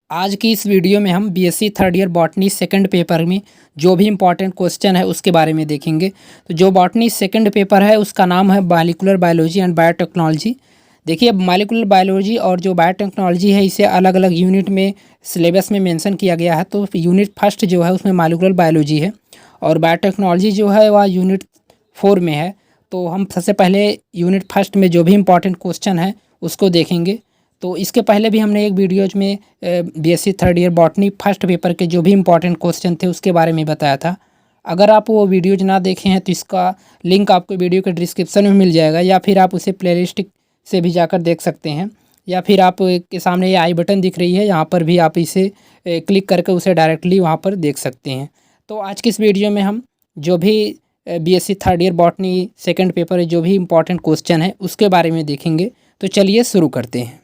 आज की इस वीडियो में हम BSc third year botany second paper में जो भी इम्पोर्टेंट क्वेश्चन है उसके बारे में देखेंगे। तो जो बॉटनी सेकंड पेपर है उसका नाम है मॉलिक्यूलर बायोलॉजी एंड बायोटेक्नोलॉजी। देखिए, मॉलिक्यूलर बायोलॉजी और जो बायोटेक्नोलॉजी है इसे अलग अलग यूनिट में सिलेबस में मेंशन किया गया है। तो यूनिट फर्स्ट जो है उसमें मॉलिक्यूलर बायोलॉजी है और बायोटेक्नोलॉजी जो है वह यूनिट 4 में है। तो हम सबसे पहले यूनिट फर्स्ट में जो भी इम्पोर्टेंट क्वेश्चन है उसको देखेंगे। तो इसके पहले भी हमने एक वीडियोज में BSc third year botany first paper के जो भी इम्पोर्टेंट क्वेश्चन थे उसके बारे में बताया था। अगर आप वो वीडियोज ना देखे हैं तो इसका लिंक आपको वीडियो के डिस्क्रिप्शन में मिल जाएगा, या फिर आप उसे प्लेलिस्ट से भी जाकर देख सकते हैं, या फिर आप के सामने ये आई बटन दिख रही है, यहाँ पर भी आप इसे क्लिक करके उसे डायरेक्टली वहाँ पर देख सकते हैं। तो आज की इस वीडियो में हम जो भी BSc third year botany second paper जो भी इम्पोर्टेंट क्वेश्चन है उसके बारे में देखेंगे। तो चलिए शुरू करते हैं।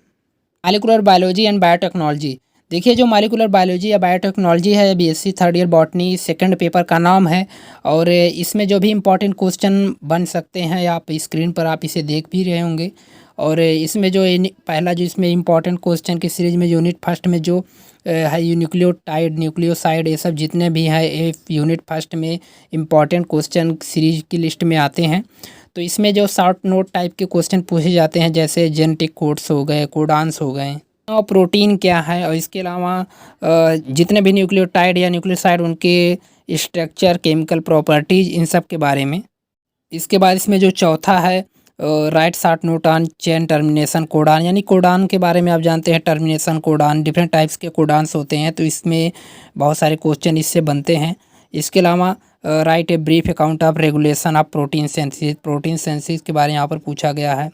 Molecular biology and biotechnology. देखिए, जो मॉलिक्यूलर बायोलॉजी या बायोटेक्नोलॉजी है BSc third year botany second paper का नाम है और इसमें जो भी इम्पोर्टेंट क्वेश्चन बन सकते हैं आप स्क्रीन पर आप इसे देख भी रहे होंगे। और इसमें जो पहला जो इसमें इम्पोर्टेंट क्वेश्चन की सीरीज में यूनिट फर्स्ट में जो है न्यूक्लियोटाइड न्यूक्लियोसाइड ये सब जितने भी हैं ये यूनिट फर्स्ट में इम्पॉर्टेंट क्वेश्चन सीरीज की लिस्ट में आते हैं। तो इसमें जो शॉर्ट नोट टाइप के क्वेश्चन पूछे जाते हैं जैसे जेनेटिक कोड्स हो गए, कोडान्स हो गए, और प्रोटीन क्या है, और इसके अलावा जितने भी न्यूक्लियोटाइड या न्यूक्लियोसाइड उनके स्ट्रक्चर, केमिकल प्रॉपर्टीज, इन सब के बारे में। इसके बाद इसमें जो चौथा है right short note on chain termination codon, यानी कोडान के बारे में आप जानते हैं, टर्मिनेशन कोडान, डिफरेंट टाइप्स के कोडान्स होते हैं। तो इसमें बहुत सारे क्वेश्चन इससे बनते हैं। इसके अलावा write a brief account of regulation of protein synthesis के बारे में यहाँ पर पूछा गया है।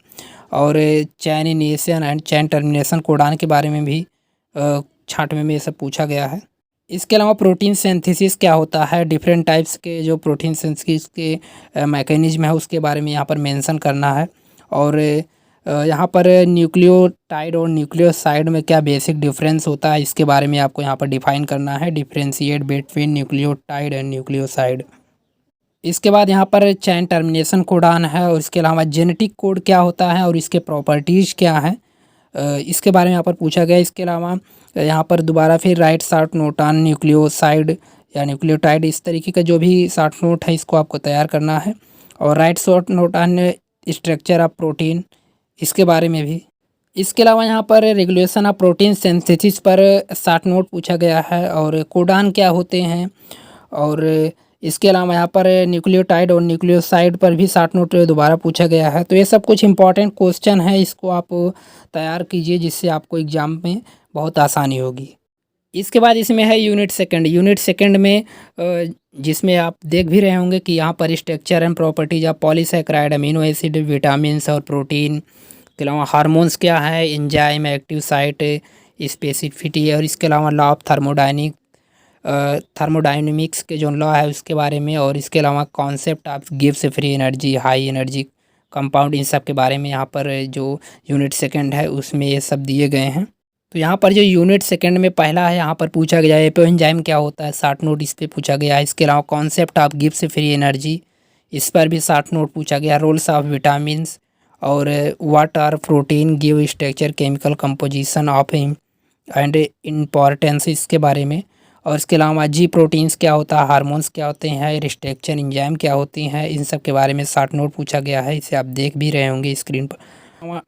और chain initiation and chain termination codon के बारे में भी छांटवे में ये सब पूछा गया है। इसके अलावा प्रोटीन सिंथेसिस क्या होता है, डिफरेंट टाइप्स के जो प्रोटीन सिंथेसिस के मैकेनिज्म है उसके बारे में यहाँ पर मेंशन करना है। और यहाँ पर न्यूक्लियोटाइड और न्यूक्लियोसाइड में क्या बेसिक डिफरेंस होता है इसके बारे में आपको यहाँ पर डिफाइन करना है, differentiate between nucleotide and nucleoside. इसके बाद यहाँ पर चैन टर्मिनेशन कोडान है और इसके अलावा जेनेटिक कोड क्या होता है और इसके प्रॉपर्टीज़ क्या है इसके बारे में यहाँ पर पूछा गया। इसके अलावा यहाँ पर दोबारा फिर right short note on nucleoside या न्यूक्लियोटाइड, इस तरीके का जो भी शॉर्ट नोट है इसको आपको तैयार करना है। और right short note on structure of protein, इसके बारे में भी। इसके अलावा यहाँ पर रेगुलेशन ऑफ प्रोटीन सिंथेसिस पर शॉर्ट नोट पूछा गया है और कोडान क्या होते हैं। और इसके अलावा यहाँ पर न्यूक्लियोटाइड और न्यूक्लियोसाइड पर भी शॉर्ट नोट दोबारा पूछा गया है। तो ये सब कुछ इंपॉर्टेंट क्वेश्चन है, इसको आप तैयार कीजिए जिससे आपको एग्ज़ाम में बहुत आसानी होगी। इसके बाद इसमें है यूनिट सेकंड में जिसमें आप देख भी रहे होंगे कि यहाँ पर structure and properties of polysaccharide, amino acid, vitamins और प्रोटीन के अलावा हार्मोन्स क्या है, एंजाइम, एक्टिव साइट, स्पेसिफिटी, और इसके अलावा लॉ ऑफ थर्मोडायनेमिक्स के जो लॉ है उसके बारे में। और इसके अलावा कॉन्सेप्ट ऑफ गिव्स free energy, high energy compound, इन सब के बारे में यहाँ पर जो यूनिट सेकंड है उसमें ये सब दिए गए हैं। तो यहाँ पर जो यूनिट सेकंड में पहला है यहाँ पर पूछा गया है एंजाइम क्या होता है, शॉर्ट नोट इस पर पूछा गया है। इसके अलावा कॉन्सेप्ट ऑफ गिव्स फ्री एनर्जी, इस पर भी शॉर्ट नोट पूछा गया। रोल्स ऑफ विटामिन्स और what are protein, give structure, chemical composition of and importance, इसके बारे में। और इसके अलावा जी प्रोटीन्स क्या होता है, हार्मोन्स क्या होते हैं, स्ट्रक्चर, एंजाइम क्या होती हैं, इन सब के बारे में शॉर्ट नोट पूछा गया है। इसे आप देख भी रहे होंगे स्क्रीन पर।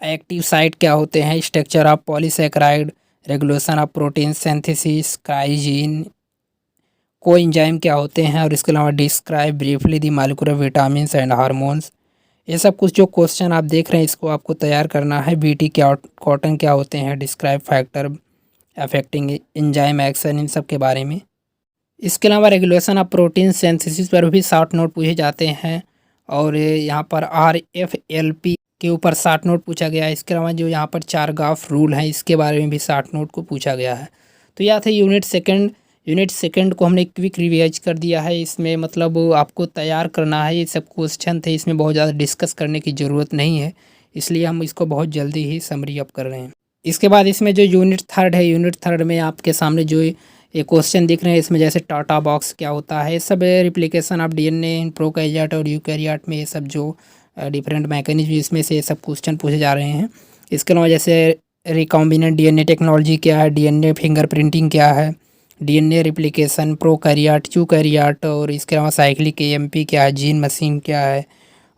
एक्टिव साइट क्या होते हैं, structure of polysaccharide, regulation of protein synthesis, क्राइजीन, coenzyme क्या होते हैं, और इसके अलावा describe briefly the molecular vitamins and hormones. ये सब कुछ जो क्वेश्चन आप देख रहे हैं इसको आपको तैयार करना है। बीटी क्या, कॉटन क्या होते हैं, describe factor affecting enzyme action, इन सब के बारे में। इसके अलावा रेगुलेशन ऑफ प्रोटीन सिंथेसिस पर भी शॉर्ट नोट पूछे जाते हैं और यहाँ पर RFLP के ऊपर शॉर्ट नोट पूछा गया है। इसके अलावा जो यहाँ पर चारगाफ रूल है इसके बारे में भी शॉर्ट नोट को पूछा गया है। तो यह था यूनिट सेकंड को हमने क्विक रिवाइज कर दिया है। इसमें मतलब आपको तैयार करना है, ये सब क्वेश्चन थे, इसमें बहुत ज़्यादा डिस्कस करने की ज़रूरत नहीं है, इसलिए हम इसको बहुत जल्दी ही समरी अप कर रहे हैं। इसके बाद इसमें जो यूनिट थर्ड है, यूनिट थर्ड में आपके सामने जो ये क्वेश्चन दिख रहे हैं इसमें जैसे टाटा बॉक्स क्या होता है, ये सब replication of DNA in prokaryote और यूकैरियोट में, ये सब जो डिफरेंट मैकेनिज्म इसमें से ये सब क्वेश्चन पूछे जा रहे हैं। इसके अलावा जैसे रिकॉम्बिनेंट डीएनए टेक्नोलॉजी क्या है, डीएनए फिंगरप्रिंटिंग क्या है, डीएनए रिप्लिकेशन, प्रोकैरियोट, यूकैरियोट, और इसके अलावा साइक्लिक एएमपी क्या है, जीन मशीन क्या है,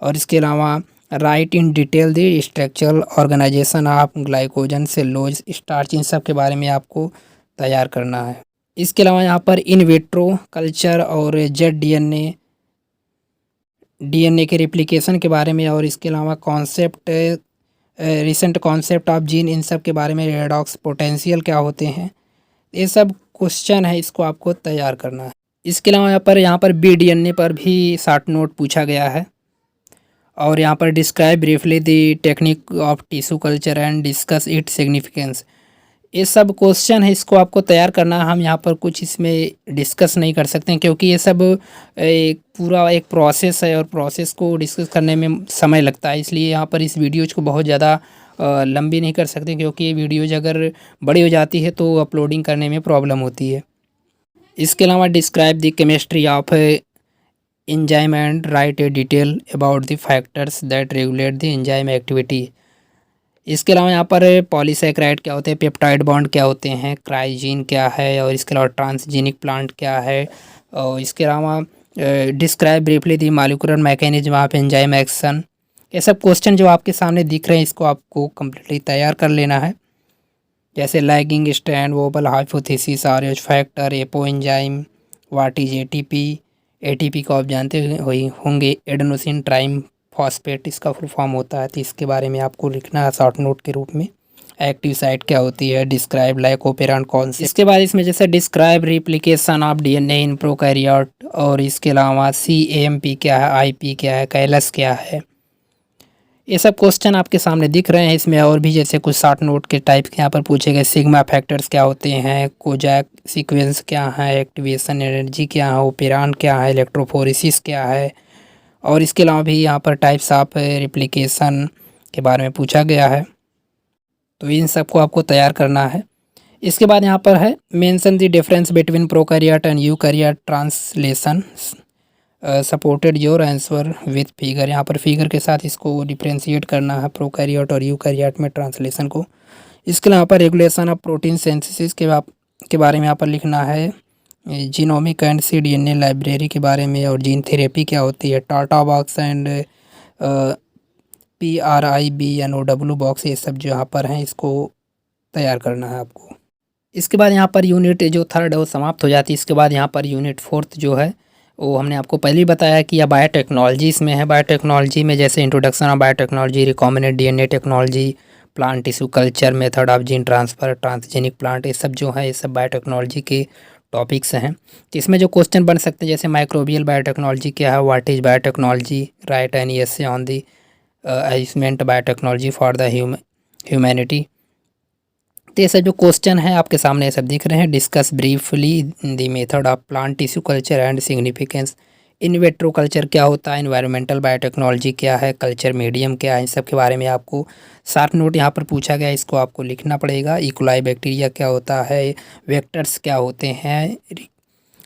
और इसके अलावा write in detail the structural organisation of glycogen, cellulose, starch, इन सब के बारे में आपको तैयार करना है। इसके अलावा यहाँ पर इन विट्रो कल्चर और जेड डीएनए के रिप्लिकेशन के बारे में, और इसके अलावा concept, recent concept of gene, इन सब के बारे में, रेडॉक्स पोटेंशियल क्या होते हैं, ये सब क्वेश्चन है, इसको आपको तैयार करना है। इसके अलावा यहाँ पर बी डीएनए पर भी शॉर्ट नोट पूछा गया है, और यहाँ पर describe briefly the technique of tissue culture and discuss it significance, ये सब क्वेश्चन है, इसको आपको तैयार करना है। हम यहाँ पर कुछ इसमें डिस्कस नहीं कर सकते हैं, क्योंकि ये सब एक पूरा एक प्रोसेस है, और प्रोसेस को डिस्कस करने में समय लगता है, इसलिए यहाँ पर इस वीडियोज को बहुत ज़्यादा लंबी नहीं कर सकते, क्योंकि ये वीडियोज अगर बड़ी हो जाती है तो अपलोडिंग करने में प्रॉब्लम होती है। इसके अलावा describe the chemistry of enzyme and right A detail about the factors that regulate the enzyme activity. इसके अलावा यहाँ पर पॉलीसैकेराइड क्या होते हैं, पेप्टाइड बॉन्ड क्या होते हैं, क्राइजीन क्या है, और इसके अलावा ट्रांसजेनिक प्लांट क्या है, और इसके अलावा describe briefly the molecular mechanism of enzyme action. ये सब क्वेश्चन जो आपके सामने दिख रहे हैं, इसको आपको कम्प्लीटली तैयार कर लेना है, जैसे lagging strand, wobble hypothesis, RH factor, apo enzyme, what is ATP. ATP को आप जानते होंगे, एडेनोसिन ट्राइम फॉस्फेट, इसका फुल फॉर्म होता है, तो इसके बारे में आपको लिखना है शॉर्ट नोट के रूप में। एक्टिव साइट क्या होती है, डिस्क्राइब लाइकोपेरान कौन सी। इसके बाद इसमें जैसे describe replication of DNA in prokaryote, और इसके अलावा सीएमपी क्या है, आईपी क्या है, कैलस क्या है, ये सब क्वेश्चन आपके सामने दिख रहे हैं। इसमें और भी जैसे कुछ शॉर्ट नोट के टाइप के यहाँ पर पूछे गए, सिग्मा फैक्टर्स क्या होते हैं, कोजैक सीक्वेंस क्या है, एक्टिवेशन एनर्जी क्या है, ओपेरान क्या है, इलेक्ट्रोफोरेसिस क्या है, और इसके अलावा भी यहाँ पर टाइप्स ऑफ रिप्लिकेशन के बारे में पूछा गया है, तो इन सबको आपको तैयार करना है। इसके बाद यहाँ पर है mention the difference between prokaryote and eukaryote translation, supported your answer with figure. यहाँ पर फिगर के साथ इसको डिफ्रेंशिएट करना है, प्रोकैरियोट और यूकैरियोट में ट्रांसलेशन को। इसके अलावा यहाँ पर रेगुलेशन ऑफ प्रोटीन सिंथेसिस के बारे में यहाँ पर लिखना है, जीनोमिक एंड cDNA लाइब्रेरी के बारे में, और जीन थेरेपी क्या होती है, TATA box and PRIBNOW box, ये सब जो यहाँ पर हैं इसको तैयार करना है आपको। इसके बाद यहाँ पर यूनिट जो थर्ड है वो समाप्त हो जाती है। इसके बाद यहाँ पर यूनिट फोर्थ जो है वो हमने आपको पहले ही बताया कि यह बायोटेक्नोलॉजी इसमें है। बायोटेक्नोलॉजी में जैसे introduction of biotechnology, recombinant DNA technology, plant tissue culture, method of gene transfer, transgenic plant, ये सब जो है ये सब बायोटेक्नोलॉजी के टॉपिक्स हैं। तो इसमें जो क्वेश्चन बन सकते हैं जैसे माइक्रोबियल बायोटेक्नोलॉजी क्या है, what is biotechnology, right an essay on the assessment biotechnology for the humanity. तो ये सब जो क्वेश्चन है आपके सामने ये सब दिख रहे हैं। Discuss briefly the method of plant tissue culture and significance, in vitro culture क्या होता है, एनवायरमेंटल बायोटेक्नोलॉजी क्या है, कल्चर मीडियम क्या है, इन सब के बारे में आपको शॉर्ट नोट यहाँ पर पूछा गया, इसको आपको लिखना पड़ेगा। इकोलाई बैक्टीरिया क्या होता है, वेक्टर्स क्या होते हैं,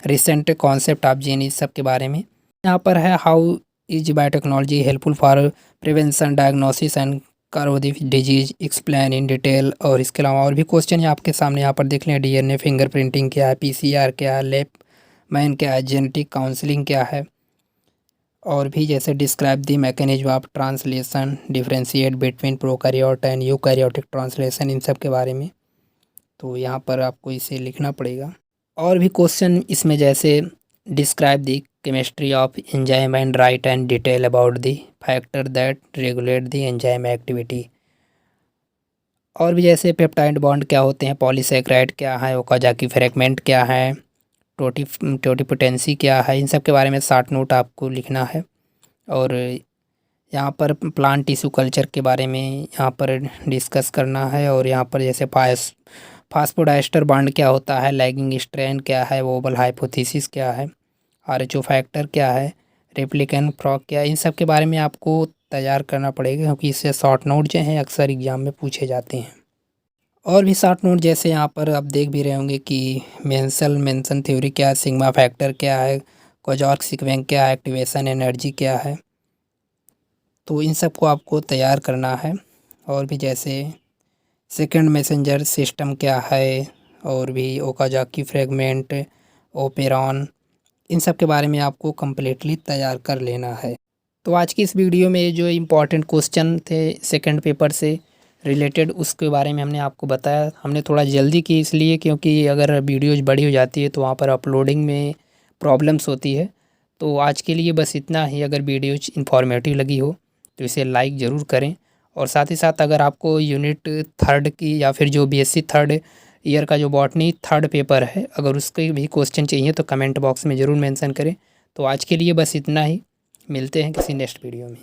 रिसेंट कॉन्सेप्ट ऑफ जीन, इस सब के बारे में यहाँ पर है। How is biotechnology helpful for prevention, diagnosis and cure the disease, explain in detail. और इसके अलावा और भी क्वेश्चन आपके सामने यहाँ पर देख लें, डीएनए फिंगरप्रिंटिंग क्या है, पीसीआर क्या है, लेप मैन क्या है, जेनेटिक काउंसलिंग क्या है, और भी जैसे describe the mechanism of translation, differentiate between prokaryote and eukaryotic translation, इन सब के बारे में। तो यहाँ पर आपको इसे लिखना पड़ेगा। और भी क्वेश्चन इसमें जैसे describe the chemistry of enzyme and right and detail about the factor that regulate the enzyme activity. और भी जैसे पेप्टाइड बॉन्ड क्या होते हैं, पॉलीसैकेराइड क्या है, ओकाजाकी फ्रैगमेंट क्या है, टोटिपोटेंसी क्या है, इन सब के बारे में शॉर्ट नोट आपको लिखना है। और यहाँ पर प्लांट टिश्यू कल्चर के बारे में यहाँ पर डिस्कस करना है। और यहाँ पर जैसे फास्फोडाइस्टर बॉन्ड क्या होता है, लैगिंग स्ट्रैंड क्या है, वोबल हाइपोथेसिस क्या है, आरएचओ फैक्टर क्या है, रेप्लिकेंट फ्रॉग क्या है, इन सब के बारे में आपको तैयार करना पड़ेगा, क्योंकि इससे शॉर्ट नोट जो हैं अक्सर एग्जाम में पूछे जाते हैं। और भी शॉर्ट नोट जैसे यहाँ पर आप देख भी रहे होंगे कि मेंशन थ्योरी क्या है, सिग्मा फैक्टर क्या है, कोजॉर्क सीक्वेंस क्या है, एक्टिवेशन एनर्जी क्या है, तो इन सब को आपको तैयार करना है। और भी जैसे सेकंड मैसेंजर सिस्टम क्या है, और भी ओकाजाकी फ्रेगमेंट, ओपेरॉन, इन सब के बारे में आपको कम्प्लीटली तैयार कर लेना है। तो आज की इस वीडियो में जो इम्पोर्टेंट क्वेश्चन थे सेकंड पेपर से रिलेटेड, उसके बारे में हमने आपको बताया। हमने थोड़ा जल्दी की इसलिए क्योंकि अगर वीडियोज़ बड़ी हो जाती है तो वहाँ पर अपलोडिंग में प्रॉब्लम्स होती है। तो आज के लिए बस इतना ही। अगर वीडियोज इन्फॉर्मेटिव लगी हो तो इसे लाइक ज़रूर करें, और साथ ही साथ अगर आपको यूनिट थर्ड की या फिर जो बीएससी थर्ड ईयर का जो बॉटनी थर्ड पेपर है, अगर उसके भी क्वेश्चन चाहिए तो कमेंट बॉक्स में ज़रूर मेंशन करें। तो आज के लिए बस इतना ही। मिलते हैं किसी नेक्स्ट वीडियो में।